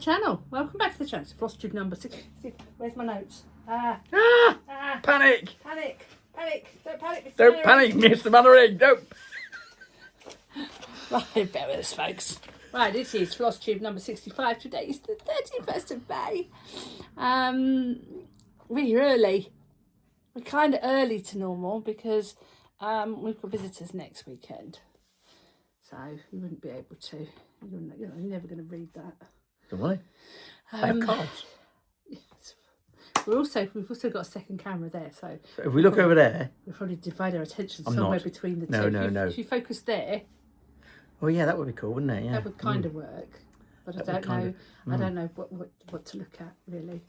channel. Welcome back to the channel. It's Flosstube number 6. Where's my notes? Panic! Panic! Don't panic. Don't panic, Mr. Alluring. Don't. Right, bear with us, folks. Right, this is Flosstube number 65. Today is the 31st of May. We're early. We're kind of early to normal because we've got visitors next weekend. So you wouldn't be able to. You're never going to read that. Don't worry. I have cards. Yes. We've also got a second camera there, so If we look over there. we'll probably divide our attention I'm somewhere not. between the No, two. no. If you focus there, Oh yeah, that would be cool, wouldn't it? Yeah. that would kind of work. But That I would don't know. kind I don't know what to look at really.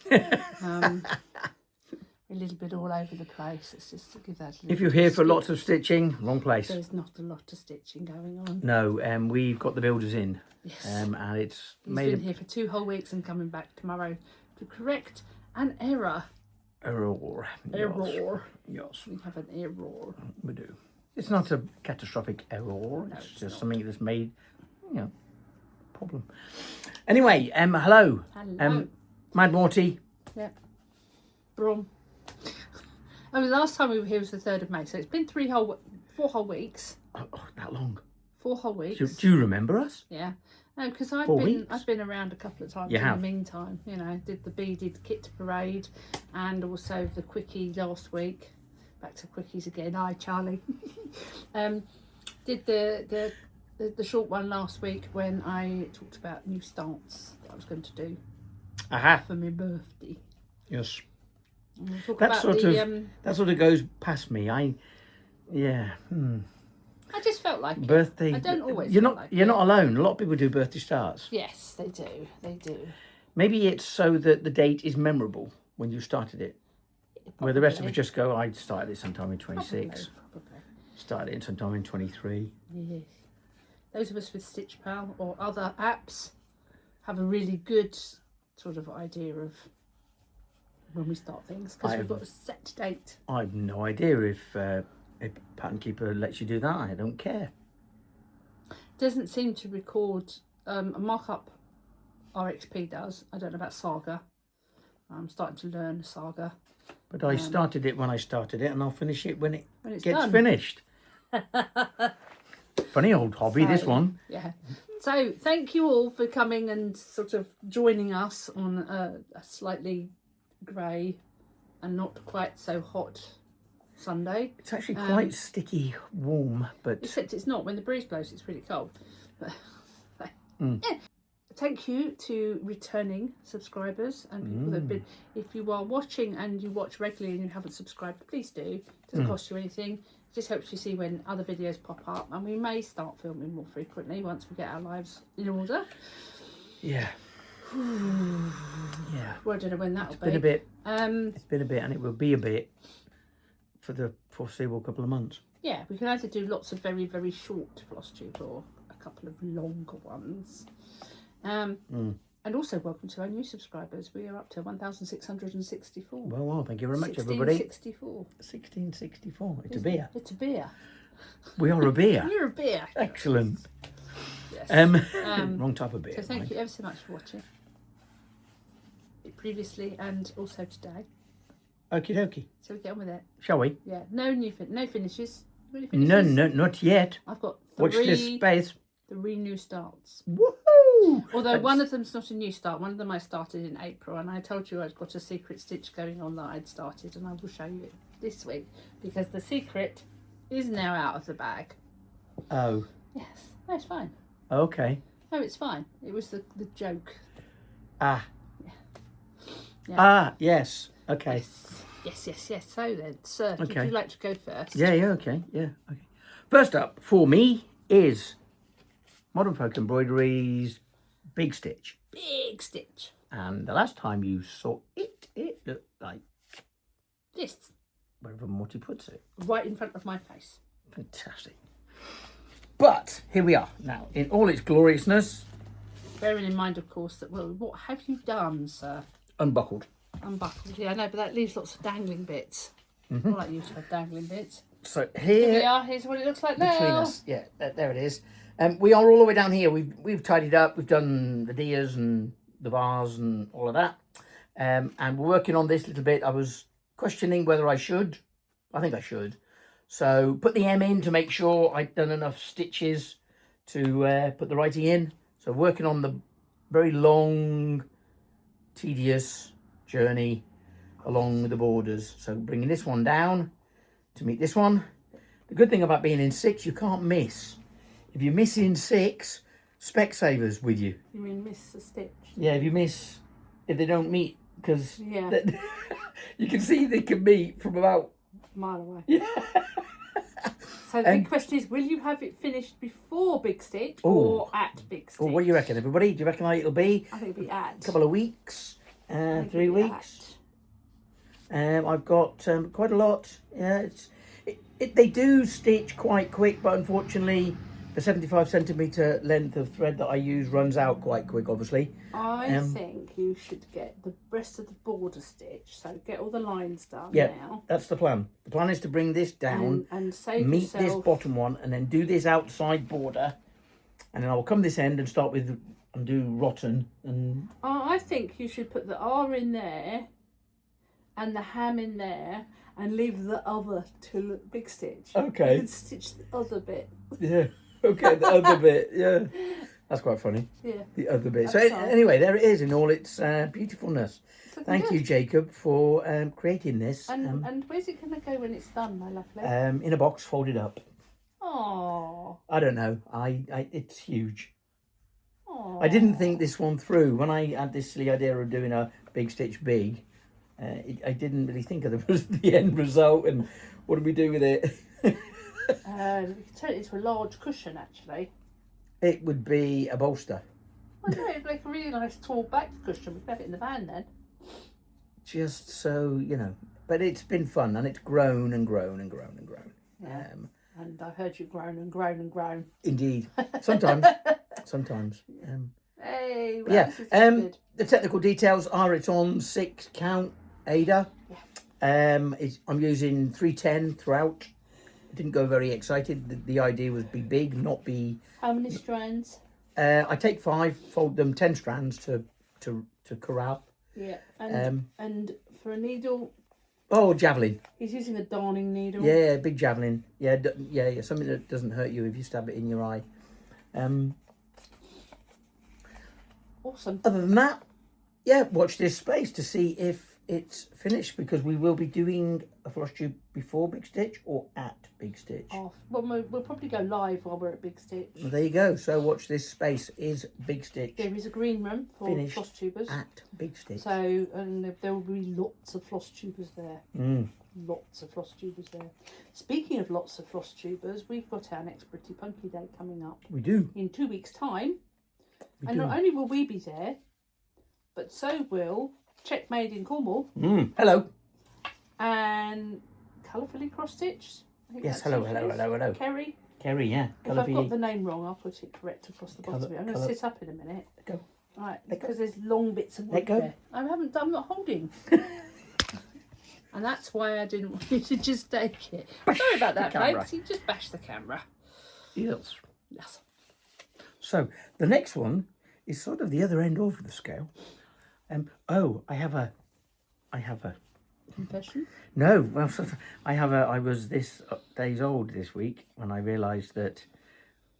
A little bit all over the place. It's just to give that. If you're here for lots of stitching, wrong place. There's not a lot of stitching going on. No, we've got the builders in. Yes. And it's He's made been here for 2 whole weeks and coming back tomorrow to correct an error. Error. Error. Yes, We have an error. we do. It's not a catastrophic error. No, It's it's just not. something that's made, problem. Anyway, hello. Hello. Mad Morty. Yeah. Brum. The last time we were here was the 3rd of May, so it's been 4 whole weeks. Oh, that long. 4 whole weeks. Do you remember us? Yeah. No, because 4 weeks? I've been around a couple of times You in have? the meantime. Did the beaded kit parade and also the quickie last week. Back to quickies again. Hi, Charlie. Did the short one last week when I talked about new starts that I was going to do Aha. for my birthday. Yes. And we'll talk That about sort the, of that sort of goes past me. I just felt like birthday. I don't always. You're feel not. like You're it. not alone. A lot of people do birthday starts. Yes, they do. They do. Maybe it's so that the date is memorable when you started it. Where the rest of us just go, I started it sometime in 26. Probably. Started it sometime in 23. Yes. Those of us with Stitch Pal or other apps have a really good sort of idea of when we start things because we've got a set date. I've no idea if Pattern Keeper lets you do that. I don't care. Doesn't seem to record a markup. RXP does. I don't know about Saga. I'm starting to learn Saga. But I started it when I started it, and I'll finish it when it When it's gets done. finished. Funny old hobby, this one. Yeah. So thank you all for coming and sort of joining us on a slightly grey and not quite so hot Sunday. It's actually quite sticky, warm, but Except it's not. When the breeze blows, it's really cold. But, yeah. Thank you to returning subscribers and people that have been. If you are watching and you watch regularly and you haven't subscribed, please do. It doesn't cost you anything. It just helps you see when other videos pop up, and we may start filming more frequently once we get our lives in order. yeah. Yeah. Well, I don't know when that'll It's been a be. bit. It's been a bit, and it will be a bit for the foreseeable couple of months. Yeah, we can either do lots of very, very short Flosstube or a couple of longer ones. And also welcome to our new subscribers. We are up to 1,664. Well, thank you very much, everybody. 1664. 1664. It's a beer. It's a beer. We are a beer. You're a beer. Excellent. Yes. Wrong type of beer. So thank right? you ever so much for watching. Previously and also today. Okie dokie. So we get on with it. Shall we? Yeah. No finishes. Any No, finishes? not yet. I've got Watch this space. 3 new starts. Woohoo! Although one of them's not a new start, one of them I started in April, and I told you I'd got a secret stitch going on that I'd started, and I will show you it this week because the secret is now out of the bag. Oh, Yes, no, it's fine. okay. No, it's fine. It was the joke. Ah. Yeah. Ah, yes. Okay. Yes. So then, sir, would Okay. you like to go first? Yeah, okay. Yeah, okay. First up for me is Modern Folk Embroidery's Big Stitch. Big stitch. And the last time you saw it, it looked like This, wherever Morty puts it. right in front of my face. Fantastic. But here we are now in all its gloriousness. Bearing in mind, of course, that, well, what have you done, sir? Unbuckled. Unbuckled. Yeah, I know, but that leaves lots of dangling bits. I like you to have dangling bits. So Here we here are. Here's what it looks like between now. us, there it is. We are all the way down here. We've tidied up. We've done the deers and the vase and all of that. And we're working on this a little bit. I was questioning whether I should. I think I should. So put the M in to make sure I'd done enough stitches to put the writing in. So working on the very long, tedious journey along the borders. So bringing this one down to meet this one. The good thing about being in 6, you can't miss. If you miss in 6, Specsavers with you. You mean miss a stitch? Yeah, if they don't meet, because Yeah. you can see they can meet from about A mile away. Yeah. So the big question is, will you have it finished before Big Stitch or at Big Stitch? Well, what do you reckon, everybody? Do you reckon it'll be I think it'll be at. a couple of weeks, I think 3 it'll be weeks? I've got quite a lot. Yeah, they do stitch quite quick, but unfortunately, the 75 centimetre length of thread that I use runs out quite quick, obviously. I think you should get the rest of the border stitch, so get all the lines done Yeah, now. that's the plan. The plan is to bring this down, and save meet yourself. this bottom one, and then do this outside border. And then I'll come this end and start with, and do rotten. And I think you should put the R in there and the ham in there and leave the other to Big Stitch. Okay. You can stitch the other bit. Yeah, okay, the other bit, yeah. That's quite funny. Yeah. The other bit. So That's fine. anyway, there it is in all its beautifulness. It's looking Thank good. you, Jacob, for creating this. And where's it going to go when it's done, my lovely? In a box, folded up. Oh. I don't know. It's huge. I didn't think this one through. When I had this silly idea of doing a Big Stitch big, I didn't really think of the end result and what do we do with it. You could turn it into a large cushion, actually. It would be a bolster. I know, it'd make a really nice tall back cushion. We could have it in the van then. Just so, but it's been fun and it's grown and grown and grown and grown. Yeah. And I've heard you groan and groan and groan. Indeed. Sometimes. Hey, well, Yeah. this is good. The technical details are it's on 6 count Ada. Yeah. I'm using 310 throughout. I didn't go very excited. The idea was be big, not be. How many strands? I take 5, fold them 10 strands to corral. Yeah. And for a needle, Oh, javelin. he's using a darning needle. Yeah, big javelin. Yeah, yeah, something that doesn't hurt you if you stab it in your eye. Awesome. Other than that, yeah, watch this space to see if it's finished, because we will be doing a Flosstube before Big Stitch or at Big Stitch. Well, we'll probably go live while we're at Big Stitch. Well, there you go. So watch this space. Is Big Stitch There is a green room for finished Flosstubers. at Big Stitch? So, and there will be lots of Flosstubers there. Lots of Flosstubers there. Speaking of lots of Flosstubers, we've got our next Pretty Punky Day coming up We do. in 2 weeks' time. We And do. not only will we be there, but so will Checkmade in Cornwall Hello. and Colourfully Cross Stitch. Yes, hello. Kerry. Kerry, yeah. If I've got the name wrong, I'll put it correct across the bottom of it. I'm going to colour- sit up in a minute. Go. Right, because there's long bits of wood Let go. there. I'm not holding. And that's why I didn't want you to just take it. Sorry about that, camera. folks. You just bashed the camera. Yes. Yes. So the next one is sort of the other end of the scale. I have a. Confession? No, well, I was this days old this week when I realised that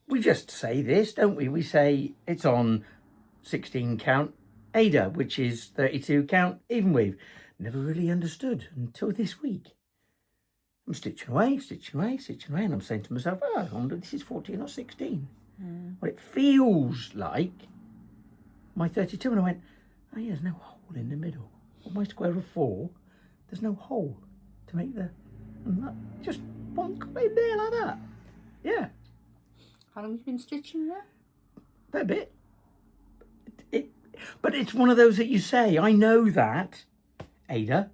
we just say this, don't we? We say it's on 16 count Ada, which is 32 count even weave. Never really understood until this week. I'm stitching away, and I'm saying to myself, I wonder if this is 14 or 16. Well, it feels like my 32, and I went, oh yeah, there's no hole in the middle. On my square of 4, there's no hole to make the, and that just bonk in there like that. Yeah, How long have you been stitching there? a bit. But it's one of those that you say, I know that Ada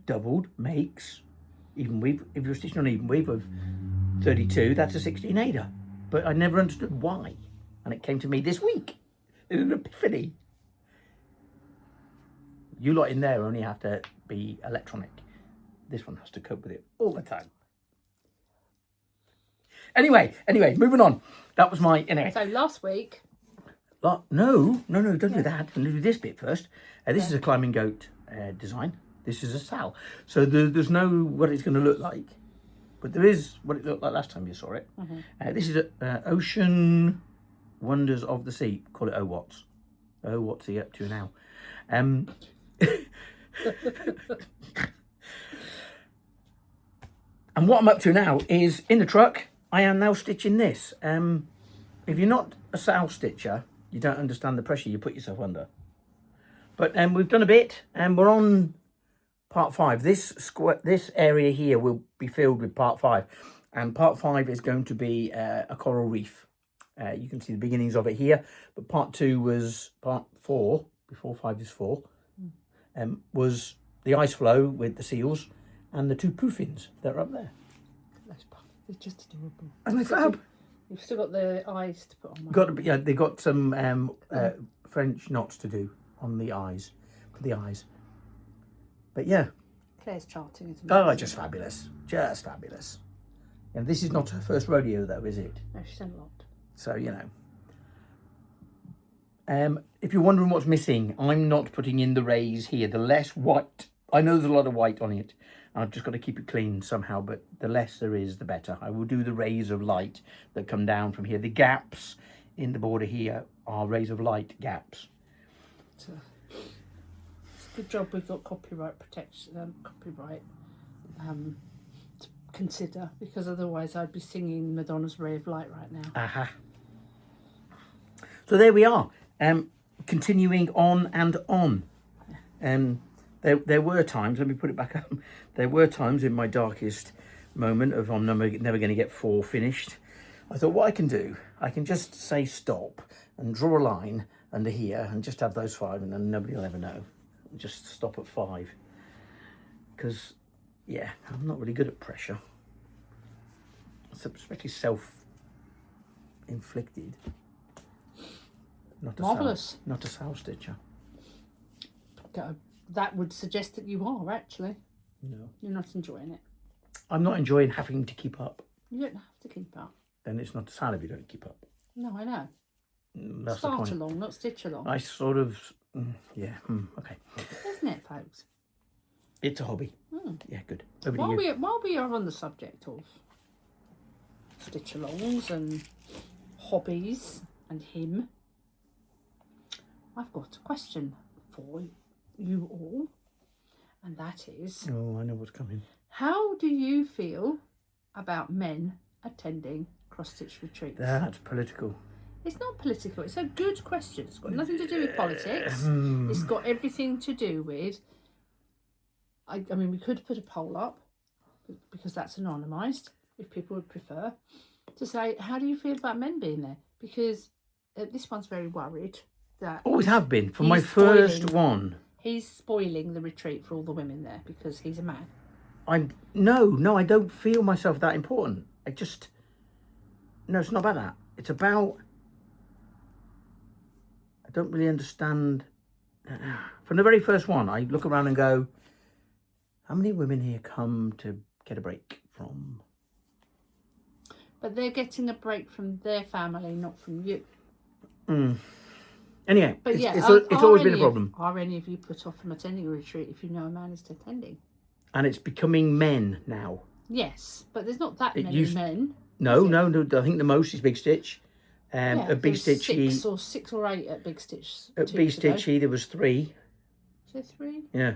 doubled makes even weave. If you're stitching on even weave of 32, that's a 16 Ada. But I never understood why. And it came to me this week in an epiphany. You lot in there only have to be electronic. This one has to cope with it all the time. Anyway, moving on. That was my... Anyway. So last week, No, don't do that. I'm going to do this bit first. This is a climbing goat design. This is a Sal. So there's no what it's going to look like. But there is what it looked like last time you saw it. This is Ocean Wonders of the Sea. Call it Oh What's. Oh, what's he up to now? And what I'm up to now is in the truck, I am now stitching this. If you're not a Sal stitcher, you don't understand the pressure you put yourself under. But we've done a bit and we're on part 5. This area here will be filled with part 5. And part 5 is going to be a coral reef. You can see the beginnings of it here. But part 2 was part 4, before 5 is 4, was the ice flow with the seals and the 2 puffins that are up there. They're just adorable. And they fab. You've still got the eyes to put on. They got some French knots to do on the eyes, for the eyes. But yeah. Claire's charting is amazing. Oh, just fabulous. Just fabulous. And this is not her first rodeo though, is it? No, she's done a lot. So, you know. If you're wondering what's missing, I'm not putting in the rays here. The less white. I know there's a lot of white on it. I've just got to keep it clean somehow, but the less there is, the better. I will do the rays of light that come down from here. The gaps in the border here are rays of light gaps. It's a good job we've got copyright protection, to consider, because otherwise I'd be singing Madonna's Ray of Light right now. So there we are, continuing on and on. There were times, let me put it back up, there were times in my darkest moment of I'm never going to get 4 finished. I thought what I can do, I can just say stop and draw a line under here and just have those 5 and then nobody will ever know. Just stop at 5. Because, yeah, I'm not really good at pressure. Especially self-inflicted. Marvellous. Not a Sal stitcher. That would suggest that you are, actually. No. You're not enjoying it. I'm not enjoying having to keep up. You don't have to keep up. Then it's not a Sal if you don't keep up. No, I know. That's Start the point. along, not stitch along. I sort of, okay. Isn't it, folks? It's a hobby. Yeah, good. While we are on the subject of stitch alongs and hobbies and him, I've got a question for you all, and that is, oh, I know what's coming. How do you feel about men attending cross-stitch retreats? That's political. It's not political. It's a good question. It's got nothing to do with politics. It's got everything to do with, I mean, we could put a poll up, because that's anonymised, if people would prefer, to say, how do you feel about men being there? Because this one's very worried that... Always have been, from my first one. He's spoiling the retreat for all the women there because he's a man. No, I don't feel myself that important. No, it's not about that. It's about... I don't really understand. From the very first one, I look around and go, how many women here come to get a break from? But they're getting a break from their family, not from you. Anyway, but it's always been a problem. Are any of you put off from attending a retreat if you know a man is attending? And it's becoming men now. Yes, but there's not that many men. No. I think the most is Big Stitch. At Big Stitch, 6 or 8 at Big Stitch. At Big Stitch, there was 3. Is there 3? Yeah.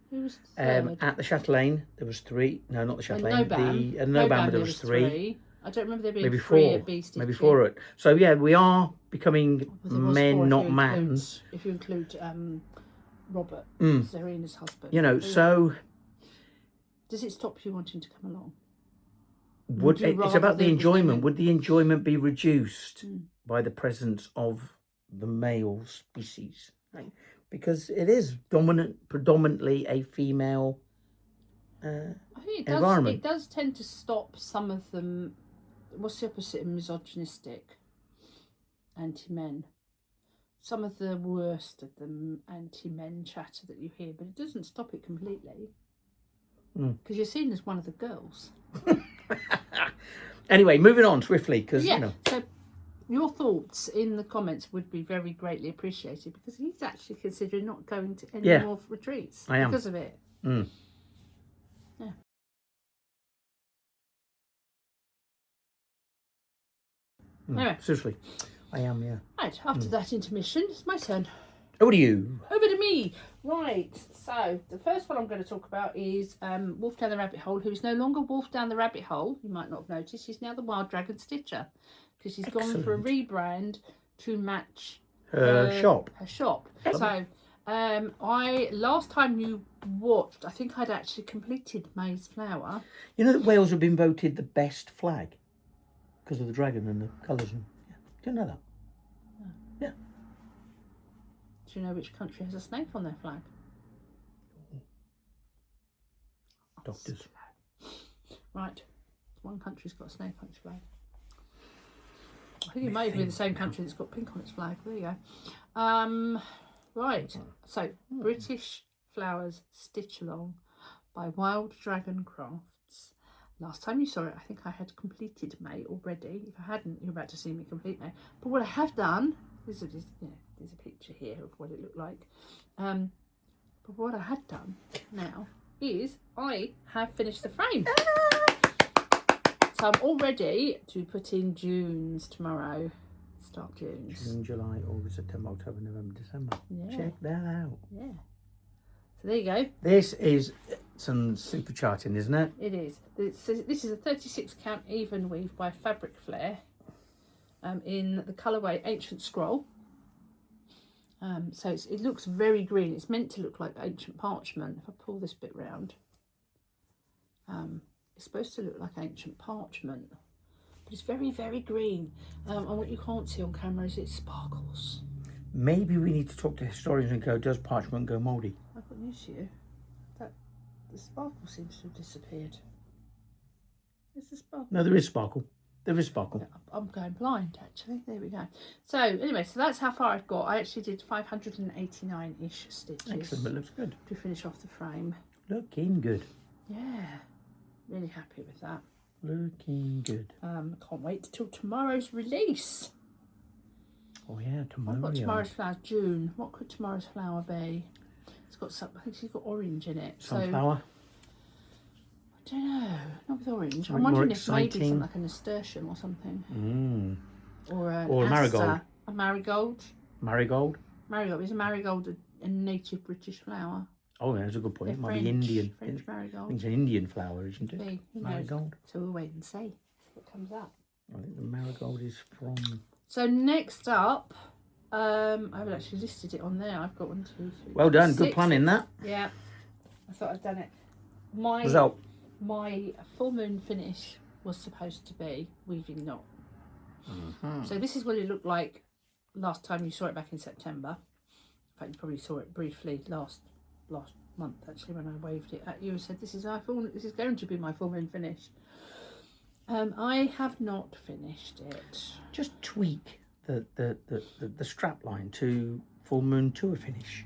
Who was third? At the Chatelaine, there was 3. No, not the Chatelaine. At Nobam, there was 3. I don't remember there being maybe 3 4. at Big Stitch. Maybe 4 at. So yeah, we are becoming men, not man. If you include Robert, Zarina's husband. You know, so. Does it stop you wanting to come along? It's about the enjoyment. Would the enjoyment be reduced by the presence of the male species? Right? Because it is predominantly a female environment. It does tend to stop some of them. What's the opposite of misogynistic? Anti-men. Some of the worst of them anti-men chatter that you hear, but it doesn't stop it completely. Because you're seen as one of the girls. Anyway, moving on swiftly, because So your thoughts in the comments would be very greatly appreciated, because he's actually considering not going to any more retreats because of it. Mm. Yeah. Anyway. Seriously, I am, yeah. Right, after that intermission, it's my turn. Over to you. Over to me. Right, so the first one I'm going to talk about is Wolf Down the Rabbit Hole, who is no longer Wolf Down the Rabbit Hole. You might not have noticed. She's now the Wild Dragon Stitcher, because she's gone for a rebrand to match her shop. Her shop. So last time you watched, I think I'd actually completed May's Flower. You know that Wales have been voted the best flag because of the dragon and the colours. And do you know that? Yeah. Do you know which country has a snake on their flag? Doctors. Right. One country's got a snake on its flag. I think it may be the same country that's got pink on its flag. There you go. Right. So, British Flowers Stitch Along by Wild Dragon Crafts. Last time you saw it, I think I had completed May already. If I hadn't, you're about to see me complete May. But what I have done, there's a picture here of what it looked like. But what I had done now is I have finished the frame. So I'm all ready to put in June's tomorrow. Start June's. June, July, August, September, October, November, December. Yeah. Check that out. Yeah. So there you go. This is some super charting, isn't it? It is. This is a 36 count even weave by Fabric Flair in the colourway Ancient Scroll. So it looks very green. It's meant to look like ancient parchment. If I pull this bit round, it's supposed to look like ancient parchment, but it's very, very green. And what you can't see on camera is it sparkles. Maybe we need to talk to historians and go, does parchment go mouldy? I've got news to you. The sparkle seems to have disappeared. Is the sparkle? No, there is sparkle. There is sparkle. Yeah, I'm going blind, actually. There we go. So, anyway, so that's how far I've got. I actually did 589-ish stitches. Excellent, but looks good. To finish off the frame. Looking good. Yeah, really happy with that. Looking good. Can't wait till tomorrow's release. Oh yeah, tomorrow. I've got tomorrow's flower, June. What could tomorrow's flower be? It's got some, I think she's got orange in it. Sunflower? I don't know. Not with orange. Something I'm wondering more if maybe exciting. something like a nasturtium or something. Or a marigold. A marigold. Marigold? Marigold. Is a marigold a native British flower? Oh, that's a good point. It might French, be Indian. French I marigold. think it's an Indian flower, isn't it? Who knows? Marigold. So we'll wait and see what comes up. I think the marigold is from... So next up, I haven't actually listed it on there. I've got 1, 2, 3. Well done. 6. Good planning, that. Yeah. I thought I'd done it. Result. My full moon finish was supposed to be weaving knot. So this is what it looked like last time you saw it back in September. In fact, you probably saw it briefly last month actually when I waved it at you and said this is going to be my full moon finish. I have not finished it. Just tweak the strap line to full moon tour finish.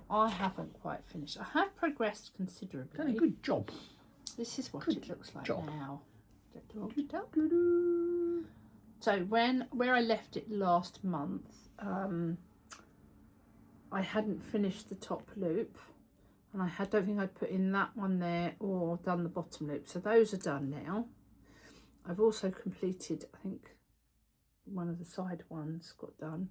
I haven't quite finished. I have progressed considerably. Done a good job. This is what it looks like job. now. So where I left it last month, I hadn't finished the top loop, and I don't think I'd put in that one there or done the bottom loop. So those are done now. I've also completed, I think, one of the side ones got done,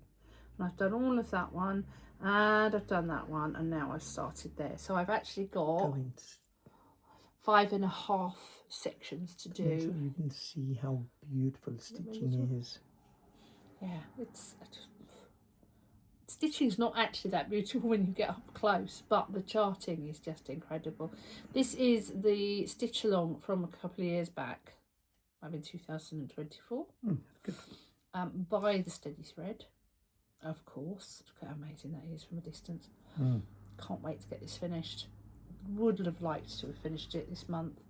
and I've done all of that one, and I've done that one, and now I've started there. So I've actually got 5.5 sections to do. So you can see how beautiful stitching is. Yeah, stitching's not actually that beautiful when you get up close, but the charting is just incredible. This is the stitch along from a couple of years back, I'm in 2024, Good. by the Steady Thread, of course. Look how amazing that is from a distance. Can't wait to get this finished. Would have liked to have finished it this month.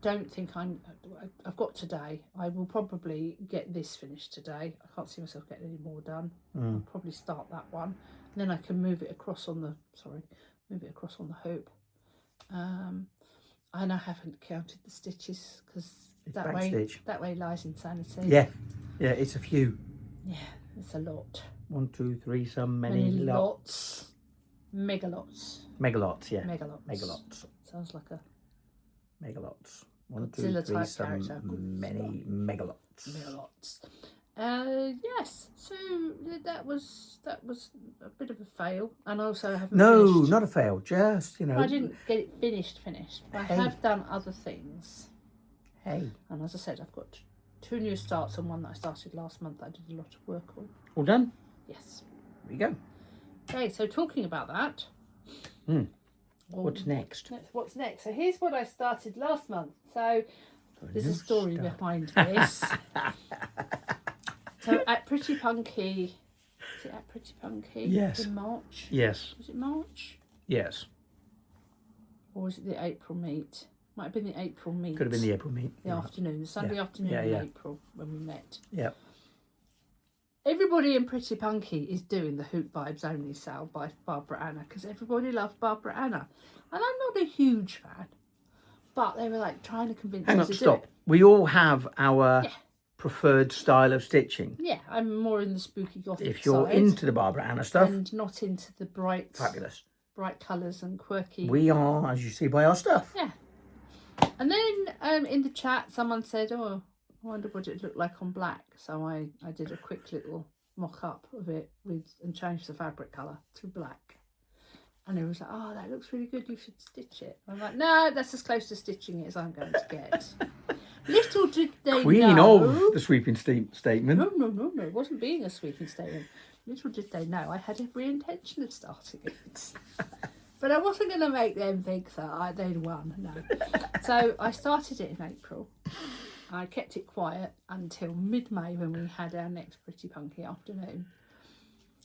Don't think I've got today. I will probably get this finished today. I can't see myself getting any more done. I'll probably start that one, and then I can move it across on the hoop. And I haven't counted the stitches because It's that backstitch. That way lies insanity. Yeah, yeah, it's a few. Yeah, it's a lot. 1, 2, 3, some, many lots. Megalots. Megalots, yeah. Megalots. Megalots. Sounds like a Megalots. 1, 2, Godzilla 3, type some, character. many megalots. Megalots. Yes, so that was a bit of a fail, and also I haven't finished. Not a fail, just, you know. I didn't get it finished, but I have done other things. Hey. And as I said, I've got 2 new starts and one that I started last month that I did a lot of work on. All done? Yes. There you go. Okay, so talking about that. What's next? What's next? So here's what I started last month. So there's a story behind this. So at Pretty Punky, is it at Pretty Punky? Yes. In March? Yes. Was it March? Yes. Or was it the April meet? Might have been the April meet. Could have been the April meet. The afternoon, the Sunday afternoon in April when we met. Yeah. Everybody in Pretty Punky is doing the Hoop Vibes Only sale by Barbara Anna because everybody loves Barbara Anna. And I'm not a huge fan. But they were like trying to convince us to do it. We all have our preferred style of stitching. Yeah, I'm more in the spooky gothic If you're side into the Barbara Anna stuff. and not into the bright colours and quirky. We are, as you see by our stuff. Yeah. And then in the chat someone said, oh, I wonder what it looked like on black. So I did a quick little mock-up of it and changed the fabric colour to black. And it was like, oh, that looks really good, you should stitch it. I'm like, no, that's as close to stitching it as I'm going to get. Little did they know. Queen of the sweeping statement. No, it wasn't being a sweeping statement. Little did they know I had every intention of starting it. But I wasn't going to make them think that they'd won, no. So I started it in April. I kept it quiet until mid-May when we had our next Pretty Punky afternoon.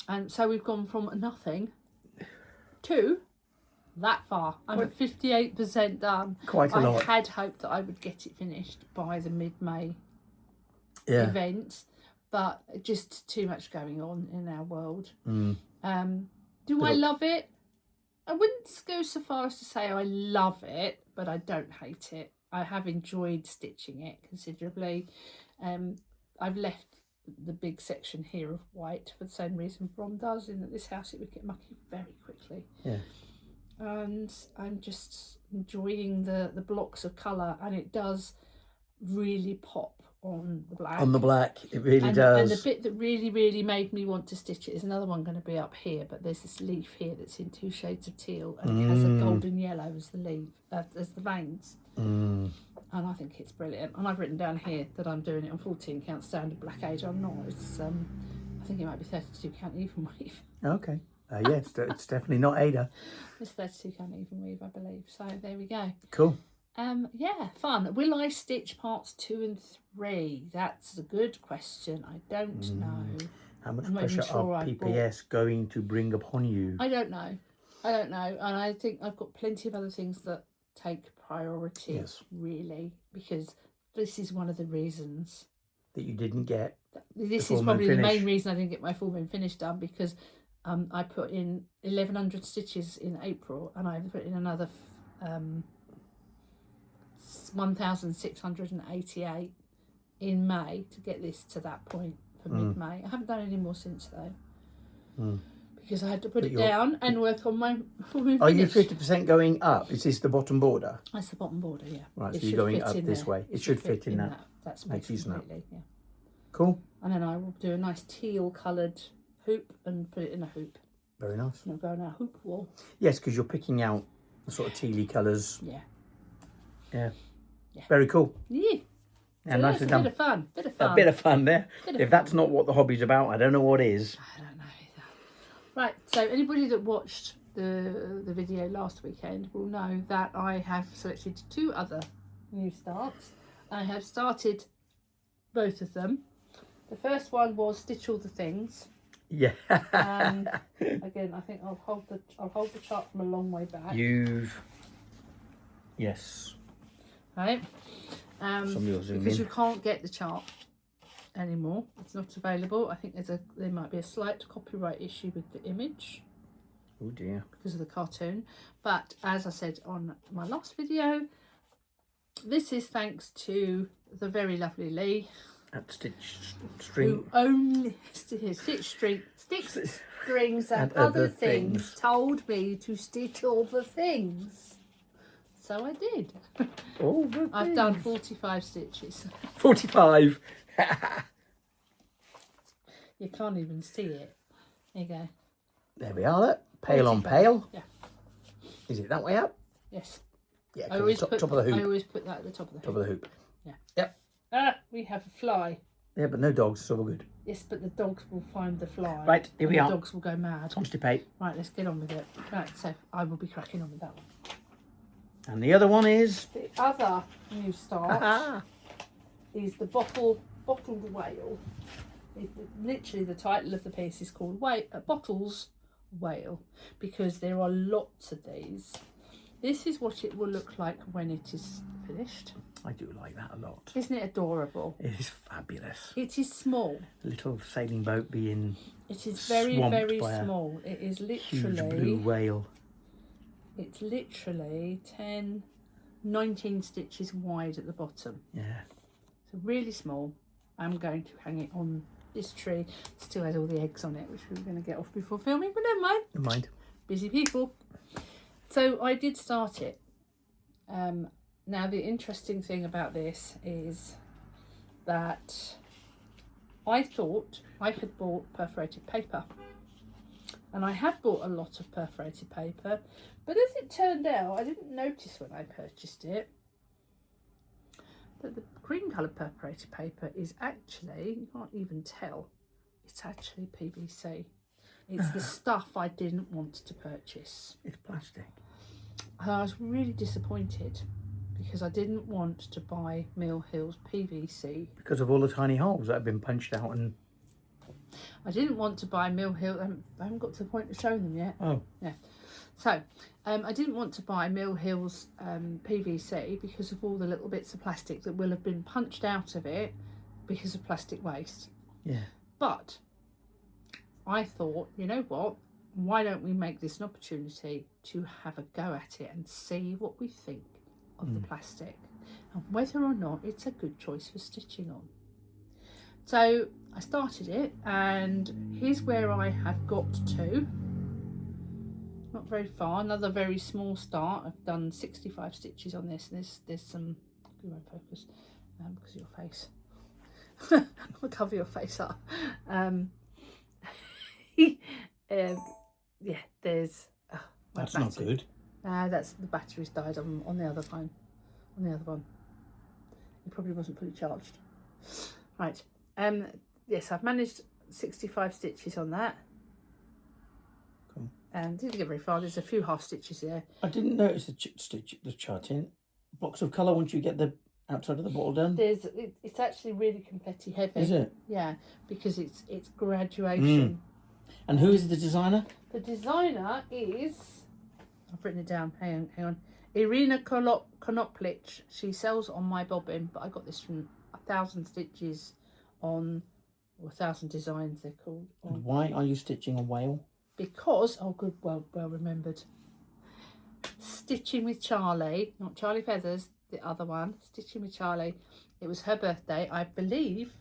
And so we've gone from nothing to that far. I'm at 58% done. Quite a lot. I had hoped that I would get it finished by the mid-May event, but just too much going on in our world. Do I love it? I wouldn't go so far as to say I love it, but I don't hate it. I have enjoyed stitching it considerably. I've left the big section here of white for the same reason Brom does, in that this house it would get mucky very quickly. Yeah. And I'm just enjoying the blocks of colour, and it does really pop on the black. On the black, it really does. And the bit that really, really made me want to stitch it is another one going to be up here, but there's this leaf here that's in 2 shades of teal, and it has a golden yellow as the leaf, as the veins. And I think it's brilliant. And I've written down here that I'm doing it on 14 count standard black age. I'm not. It's I think it might be 32 count even weave. Okay. Yes, it's definitely not Ada. It's 32 count even weave, I believe. So there we go. Cool. Yeah, fun. Will I stitch parts 2 and 3? That's a good question. I don't know. How much pressure are PPS going to bring upon you? I don't know. And I think I've got plenty of other things that take priority, really, because this is one of the reasons that you didn't get. This is probably the main reason I didn't get my full moon finish done, because I put in 1,100 stitches in April, and I put in another 1,688 in May to get this to that point for mid-May. I haven't done any more since though. Because I had to put it down and work on my full moon finish. Are you 50% going up? Is this the bottom border? That's the bottom border, yeah. Right, so you're going up this way. It should fit in that. That's completely, yeah. Cool. And then I will do a nice teal coloured hoop and put it in a hoop. Very nice. And I'll go on our hoop wall. Yes, because you're picking out the sort of tealy colours. Yeah. Yeah. Very cool. Yeah. And so nicely done. A bit of fun there. If that's not what the hobby's about, I don't know what is. I don't know either. Right, so anybody that watched the video last weekend will know that I have selected 2 other new starts. I have started both of them. The first one was Stitch All the Things. Yeah. Again, I think I'll hold the chart from a long way back. Yes. Right. Because you can't get the chart anymore. It's not available. I think there might be a slight copyright issue with the image. Oh dear. Because of the cartoon. But as I said on my last video, This is thanks to the very lovely Lee, At stitch who string. only sticks strings and other things told me to stitch all the things. So I did. All the I've done 45 stitches. 45. You can't even see it. There you go. There we are. Look. Pale on 45. pale. Yeah. Is it that way up? Yes. Yeah. I always top put, of the hoop. I always put that at the top of the hoop. Top of the hoop. Yeah. Yep. We have a fly. Yeah, but no dogs, so we're good. Yes, but the dogs will find the fly. Right, here we and are. The dogs will go mad. Constipate. Right, let's get on with it. Right, so I will be cracking on with that one. And the other one is. The other new start is the bottled whale. Literally, the title of the piece is called Bottles Whale, because there are lots of these. This is what it will look like when it is finished. I do like that a lot. Isn't it adorable? It is fabulous. It is small. A little sailing boat being. It is very, swamped very by a small. It is huge literally. blue whale. It's literally 19 stitches wide at the bottom. Yeah. So really small. I'm going to hang it on this tree. It still has all the eggs on it, which we were going to get off before filming, but never mind. Never mind. Busy people. So I did start it. Now the interesting thing about this is that I thought I had bought perforated paper. And I have bought a lot of perforated paper, but as it turned out, I didn't notice when I purchased it that the green coloured perforated paper is actually, you can't even tell, it's actually PVC. It's the stuff I didn't want to purchase. It's plastic. I was really disappointed because I didn't want to buy Mill Hill's PVC. Because of all the tiny holes that have been punched out and. I didn't want to buy Mill Hill. I haven't got to the point of showing them yet. Oh. Yeah. So, I didn't want to buy Mill Hill's PVC because of all the little bits of plastic that will have been punched out of it because of plastic waste. Yeah. But I thought, you know what? Why don't we make this an opportunity to have a go at it and see what we think of the plastic and whether or not it's a good choice for stitching on. So I started it, and here's where I have got to. Not very far, another very small start. I've done 65 stitches on this, and there's some, you won't focus because of your face. I'll cover your face up. Yeah, there's. That's not good. That's the battery's died on the other phone. On the other one. It probably wasn't fully charged. Right. Yes, I've managed 65 stitches on that. Cool. Didn't get very far. There's a few half stitches there. I didn't notice the charting. Blocks of colour once you get the outside of the bottle done. It's actually really confetti heavy. Is it? Yeah, because it's graduation. And who is the designer? The designer is, I've written it down. Hang on. Irina Konoplich. She sells on My Bobbin, but I got this from 1,000 Stitches on, or 1,000 Designs they're called. And why are you stitching a whale? Because, oh good, well remembered. Stitching with Charlie, not Charlie Feathers, the other one. Stitching with Charlie. It was her birthday, I believe,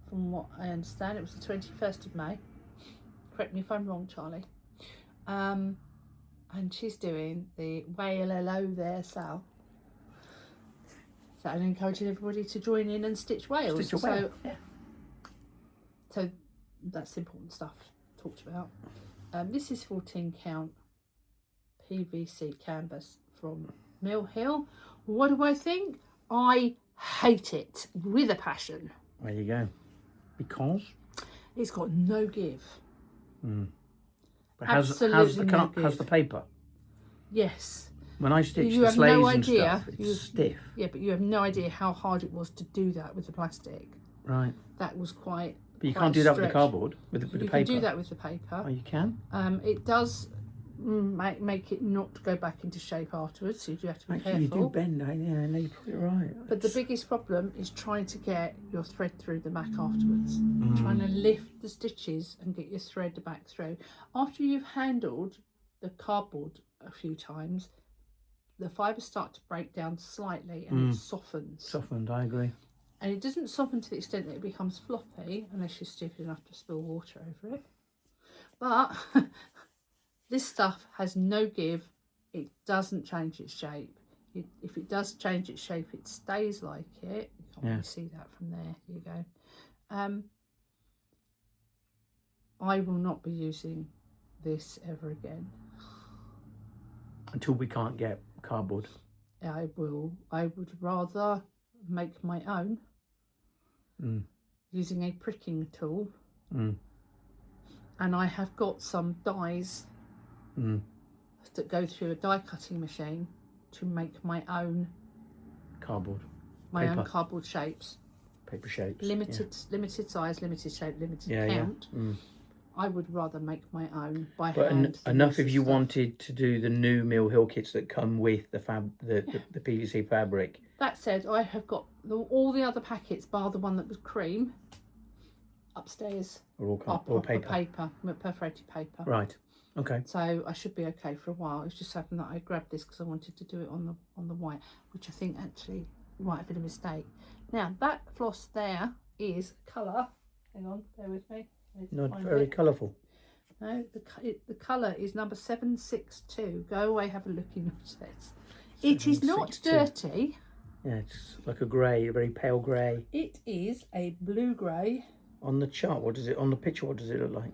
from what I understand, it was the 21st of May. Correct me if I'm wrong, Charlie. And she's doing the Whale Hello There sale. So I'm encouraging everybody to join in and stitch whales. Stitch a whale. So that's important stuff talked about. This is 14 count PVC canvas from Mill Hill. What do I think? I hate it with a passion. There you go. Because? It's got no give. But Absolutely has the paper? Yes. When I stitch You the have slays no and idea. stuff, it's stiff. Yeah, but you have no idea how hard it was to do that with the plastic. Right. That was quite. But you quite can't do that with the stretch. cardboard, with the paper. You can do that with the paper. Oh, you can? It does make it not go back into shape afterwards, so you do have to be Actually, careful. you do bend. Yeah, no, you're probably right. But the biggest problem is trying to get your thread through the back afterwards. Trying to lift the stitches and get your thread back through. After you've handled the cardboard a few times, the fibres start to break down slightly and it softens. Softened, I agree. And it doesn't soften to the extent that it becomes floppy unless you're stupid enough to spill water over it. But this stuff has no give. It doesn't change its shape. If it does change its shape, it stays like it. You can't really see that from there. Here you go. I will not be using this ever again. Until we can't get cardboard. I would rather make my own using a pricking tool. And I have got some dies that go through a die cutting machine to make my own cardboard. Own cardboard shapes. Paper shapes. Limited size, limited shape, limited count. I would rather make my own by hand. Enough if you wanted to do the new Mill Hill kits that come with the PVC fabric. That said, I have got all the other packets, bar the one that was cream, upstairs. Or paper. Perforated paper. Right. Okay. So I should be okay for a while. It's just happened that I grabbed this because I wanted to do it on the white, which I think actually might have been a mistake. Now that floss there is colour. Hang on, bear with me. Not very colourful. No, the colour is number 762. Go away, have a look in your sets. It is not dirty. Yeah, it's like a grey, a very pale grey. It is a blue grey. On the chart, on the picture, what does it look like?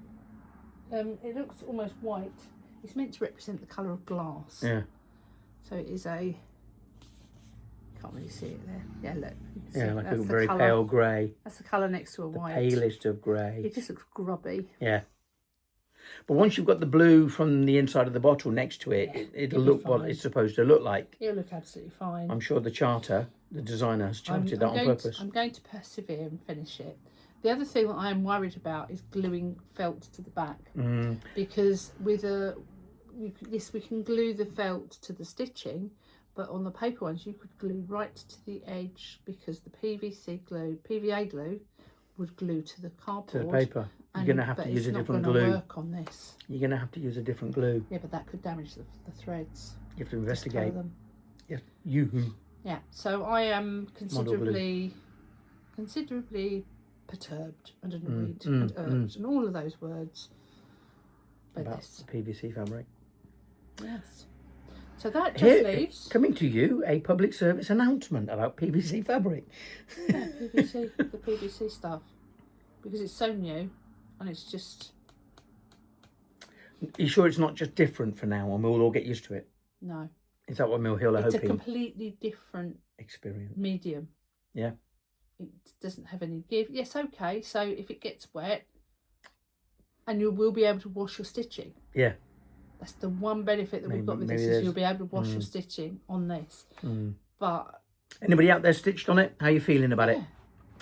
It looks almost white. It's meant to represent the colour of glass. Yeah. So it is a... Can't really see it there. Yeah, look. Yeah, like a very pale grey. That's the colour next to a white. Palest of grey. It just looks grubby. Yeah. But once you've got the blue from the inside of the bottle next to it, it'll look what it's supposed to look like. It'll look absolutely fine. I'm sure the designer has charted that on purpose. I'm going to persevere and finish it. The other thing that I am worried about is gluing felt to the back. Because with we can glue the felt to the stitching, but on the paper ones you could glue right to the edge because the PVA glue would glue to the cardboard. To the paper. You're going to have to use a different glue. Work on this. You're going to have to use a different glue. Yeah, but that could damage the threads. You have to investigate. Them. Yeah. So I am considerably perturbed and annoyed and urged and all of those words by about this. The PVC fabric. Yes. So that just leaves... Coming to you, a public service announcement about PVC fabric. Yeah, the PVC stuff. Because it's so new and it's just... Are you sure it's not just different for now and we'll all get used to it? No. Is that what Mill Hill are hoping? It's a completely different... experience. Medium. Yeah. It doesn't have any give. Yes, okay. So if it gets wet, and you will be able to wash your stitching. Yeah. That's the one benefit that we've got with this is you'll be able to wash your stitching on this. But anybody out there stitched on it? How are you feeling about it?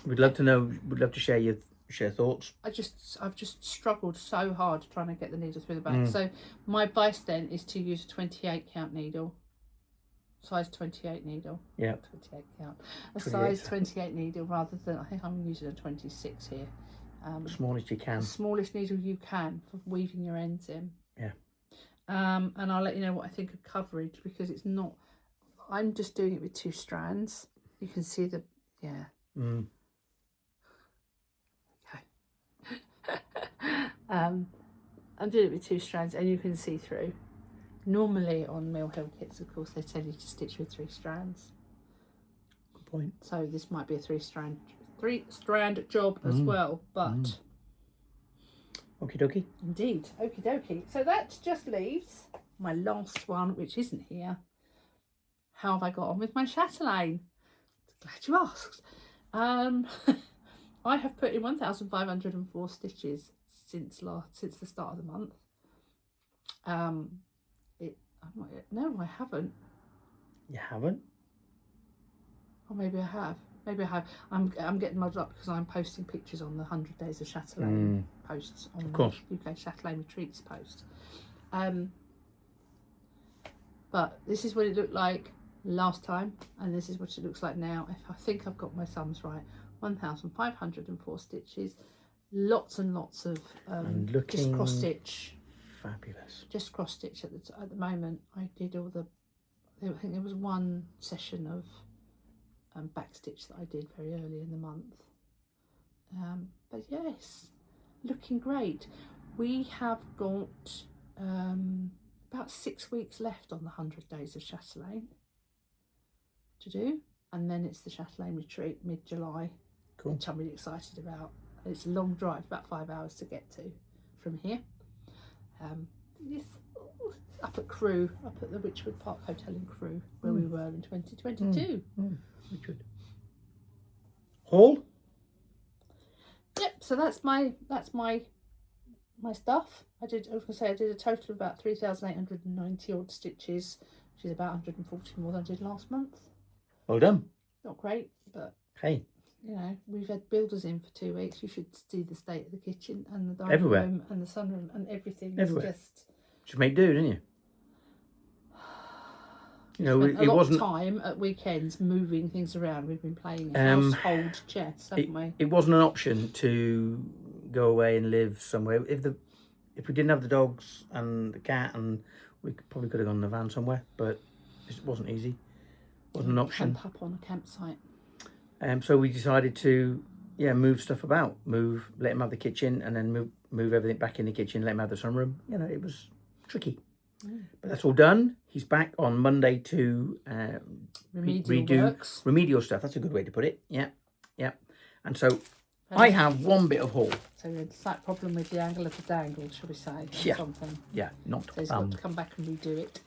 We'd love to know. We'd love to share thoughts. I've just struggled so hard trying to get the needle through the back. So my advice then is to use a 28 count needle. Size 28 needle. Yeah. 28 count. A size 28 needle rather than, I think I'm using a 26 here. Smallest you can. The smallest needle you can for weaving your ends in. Yeah. And I'll let you know what I think of coverage because it's not, I'm just doing it with 2 strands. You can see the, yeah. Okay. I'm doing it with 2 strands and you can see through. Normally on Mill Hill kits, of course, they tell you to stitch with 3 strands. Good point. So this might be a 3 strand job as well, but okie dokie. Indeed, okie dokie. So that just leaves my last one, which isn't here. How have I got on with my chatelaine? Glad you asked. I have put in 1,504 stitches since the start of the month. No, I haven't. You haven't? Or maybe I have. I'm getting muddled up because I'm posting pictures on the 100 Days of Chatelaine posts on the UK Chatelaine Retreats post. But this is what it looked like last time, and this is what it looks like now. If I think I've got my sums right, 1,504 stitches, lots and lots of just cross stitch. Fabulous. Just cross stitch at the moment. I did all the I think there was one session of backstitch that I did very early in the month. But yes, looking great. We have got about 6 weeks left on the 100 days of Chatelaine to do, and then it's the Chatelaine retreat mid-July, which I'm really excited about. It's a long drive, about 5 hours to get to from here. It's up at Crewe, up at the Witchwood Park Hotel in Crewe, where we were in 2022. Witchwood. Hall? Yep, so that's my stuff. I did a total of about 3,890 odd stitches, which is about 140 more than I did last month. Well done. Not great, but hey, you know, we've had builders in for 2 weeks. You should see the state of the kitchen and the dining everywhere room and the sunroom and everything. Everywhere. It's just make do, didn't you? You know, it wasn't a lot of time at weekends moving things around. We've been playing household chess, haven't we? It wasn't an option to go away and live somewhere. If we didn't have the dogs and the cat, and we probably could have gone in the van somewhere, but it wasn't easy. It wasn't an option. Camp up on a campsite. So we decided to move stuff about, let him have the kitchen, and then move everything back in the kitchen, let him have the sunroom. You know, it was tricky. But that's all done. He's back on Monday to redo remedial stuff. That's a good way to put it. Yeah. And so I have one bit of haul. So we had a slight problem with the angle of the dangle, shall we say? Something. Yeah, not so he's got to come back and redo it.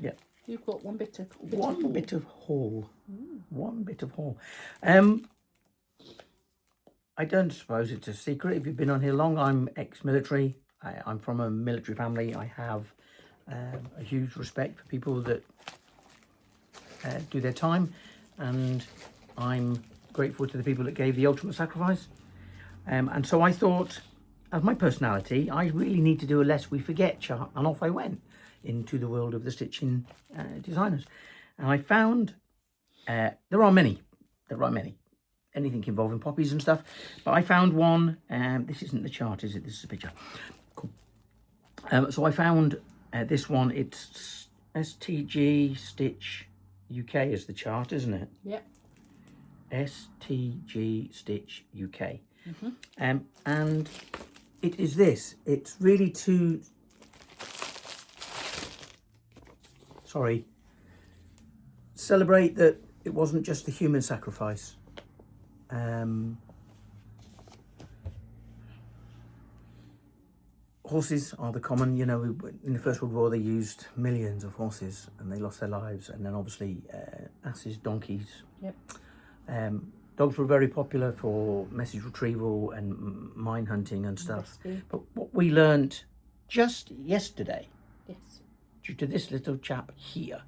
Yeah. You've got one bit of haul. One bit of haul. I don't suppose it's a secret if you've been on here long. I'm ex-military. I'm from a military family. I have a huge respect for people that do their time, and I'm grateful to the people that gave the ultimate sacrifice. And so I thought, as my personality, I really need to do a lest we forget chart, and off I went into the world of the stitching designers. And I found there are many, anything involving poppies and stuff, but I found one. This isn't the chart, is it? This is a picture. Cool. So I found this one. It's STG Stitch UK is the chart, isn't it? Yep. STG Stitch UK. And it is this. It's really to celebrate that it wasn't just the human sacrifice. Horses are the common, you know, in the First World War they used millions of horses and they lost their lives, and then obviously asses, donkeys. Yep. Dogs were very popular for message retrieval and mine hunting and stuff. But what we learned just yesterday, due to this little chap here,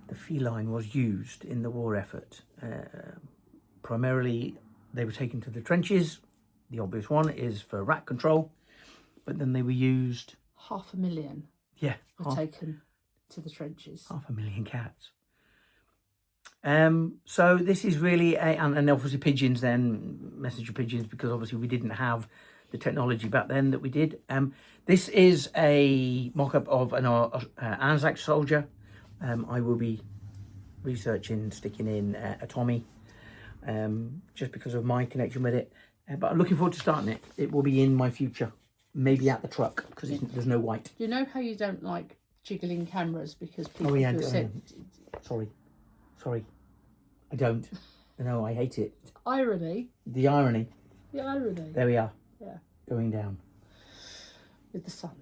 the feline was used in the war effort. Primarily, they were taken to the trenches. The obvious one is for rat control, but then they were used. 500,000. Yeah, were taken to the trenches. 500,000 cats. So this is really and obviously pigeons, then messenger pigeons, because obviously we didn't have the technology back then that we did. This is a mock-up of an Anzac soldier. I will be researching, sticking in a Tommy, just because of my connection with it. But I'm looking forward to starting it. It will be in my future, maybe at the truck, because there's no white. You know how you don't like jiggling cameras because people feel sick? Sorry, I don't. No, I hate it. Irony. The irony. There we are. Yeah. Going down. With the sun.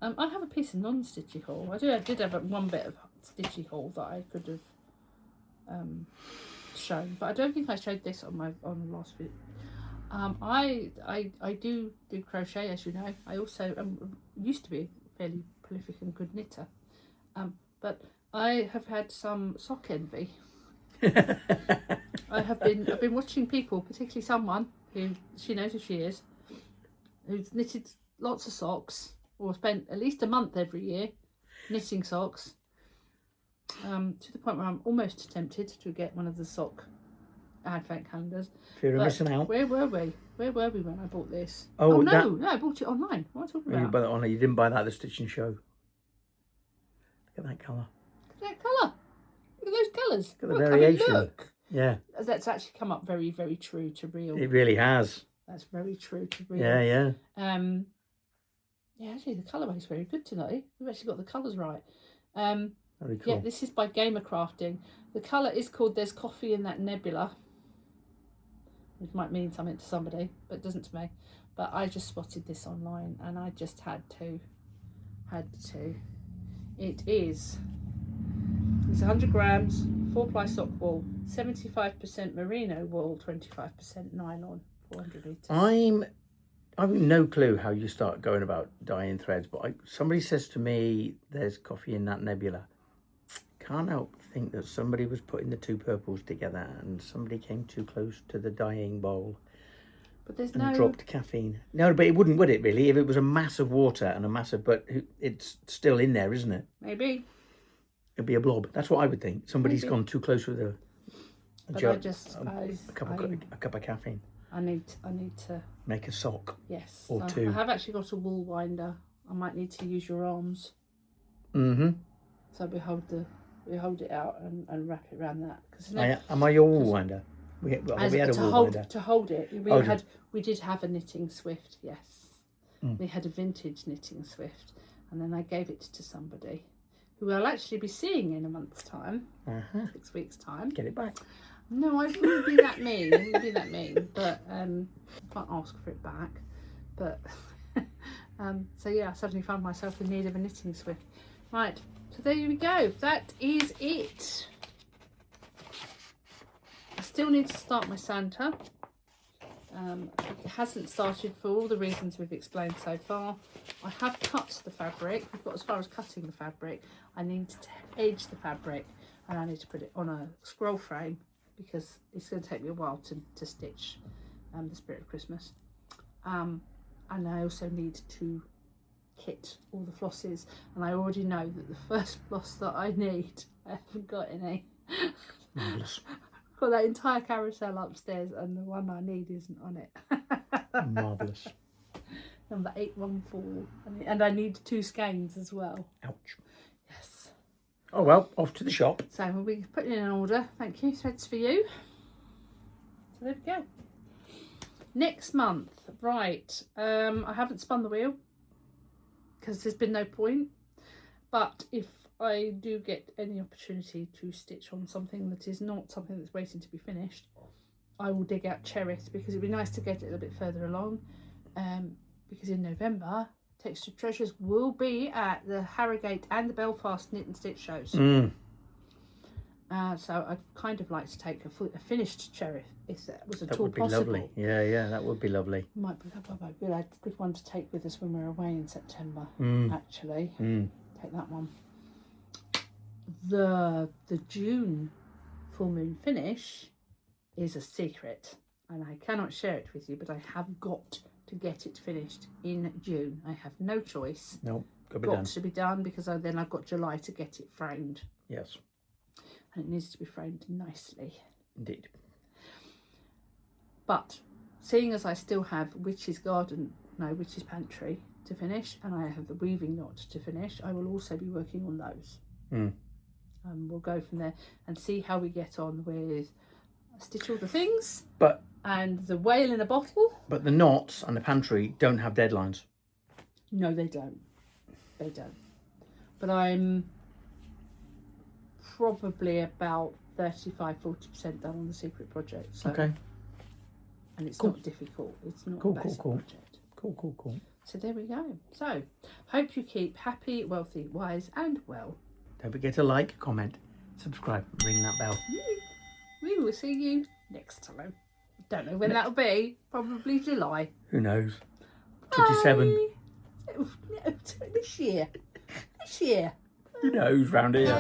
I have a piece of non-stitchy haul. I did have one bit of stitchy haul that I could have shown, but I don't think I showed this on the last video. I do crochet, as you know. I also used to be a fairly prolific and good knitter, but I have had some sock envy. I've been watching people, particularly someone who she knows who she is, who's knitted lots of socks, or spent at least a month every year knitting socks, to the point where I'm almost tempted to get one of the sock advent calendars. Fear of missing out. Where were we when I bought this? No, I bought it online. What am I talking about? You didn't buy that at the stitching show. Look at that colour. that colour. Look at those colours. Look at the variation. Look. Yeah. That's actually come up very, very true to real. It really has. That's very true to real. Yeah, yeah. Yeah, actually, the colourway is very good tonight. We've actually got the colours right. Very cool. Yeah, this is by Gamer Crafting. The colour is called There's Coffee in That Nebula, which might mean something to somebody, but it doesn't to me. But I just spotted this online and I just had to. It's 100 grams, 4-ply sock wool, 75% merino wool, 25% nylon, 400 litres. I've no clue how you start going about dyeing threads, but somebody says to me, there's coffee in that nebula. Can't help think that somebody was putting the two purples together and somebody came too close to the dyeing bowl. But there's and dropped caffeine. No, but it wouldn't, would it really? If it was a mass of water and a massive, but it's still in there, isn't it? Maybe. It'd be a blob. That's what I would think. Somebody's gone too close with a cup of caffeine. I need to make a sock. Yes. Or two. I have actually got a wool winder. I might need to use your arms. Mm-hmm. So we hold it out and wrap it around that. Am I your wool winder? We had a wool winder. To hold it. We did have a knitting swift, yes. We had a vintage knitting swift, and then I gave it to somebody who I'll actually be seeing in a month's time, 6 weeks' time. Get it back. No, I wouldn't be that mean. But I can't ask for it back. But so yeah, I suddenly found myself in need of a knitting swift. Right, so there we go. That is it. I still need to start my Santa. It hasn't started for all the reasons we've explained so far. I have cut the fabric. We've got as far as cutting the fabric. I need to edge the fabric and I need to put it on a scroll frame because it's going to take me a while to stitch the Spirit of Christmas. And I also need to kit all the flosses, and I already know that the first floss that I need, I haven't got any. Marvellous. I've got that entire carousel upstairs and the one I need isn't on it. Marvellous. Number 814, and I need 2 skeins as well. Ouch. Yes. Oh well, off to the shop. So we'll be putting in an order. Thank you. Threads for you. So there we go. Next month, right, I haven't spun the wheel because there's been no point, but if I do get any opportunity to stitch on something that is not something that's waiting to be finished, I will dig out Cherith because it'd be nice to get it a little bit further along, because in November Textured Treasures will be at the Harrogate and the Belfast Knit and Stitch shows. So I'd kind of like to take a finished Cherith if that was at all possible. That would be lovely. Yeah, that would be lovely. Might be a good one to take with us when we're away in September, actually. Take that one. The June full moon finish is a secret and I cannot share it with you, but I have got to get it finished in June. I have no choice. No, got to be done because then I've got July to get it framed. Yes. And it needs to be framed nicely. Indeed. But seeing as I still have Witch's Pantry to finish, and I have the Weaving Knot to finish, I will also be working on those. We'll go from there and see how we get on with Stitch All the Things and the Whale in a Bottle. But the knots and the pantry don't have deadlines. No, they don't. They don't. But I'm probably about 35-40% done on the secret project. So. Okay. And it's not difficult. It's not a basic project. Cool. So there we go. So, hope you keep happy, wealthy, wise and well. Don't forget to like, comment, subscribe, ring that bell. We will see you next time. Don't know when that'll be. Probably July. Who knows? 27. This year. This year. Who knows round here?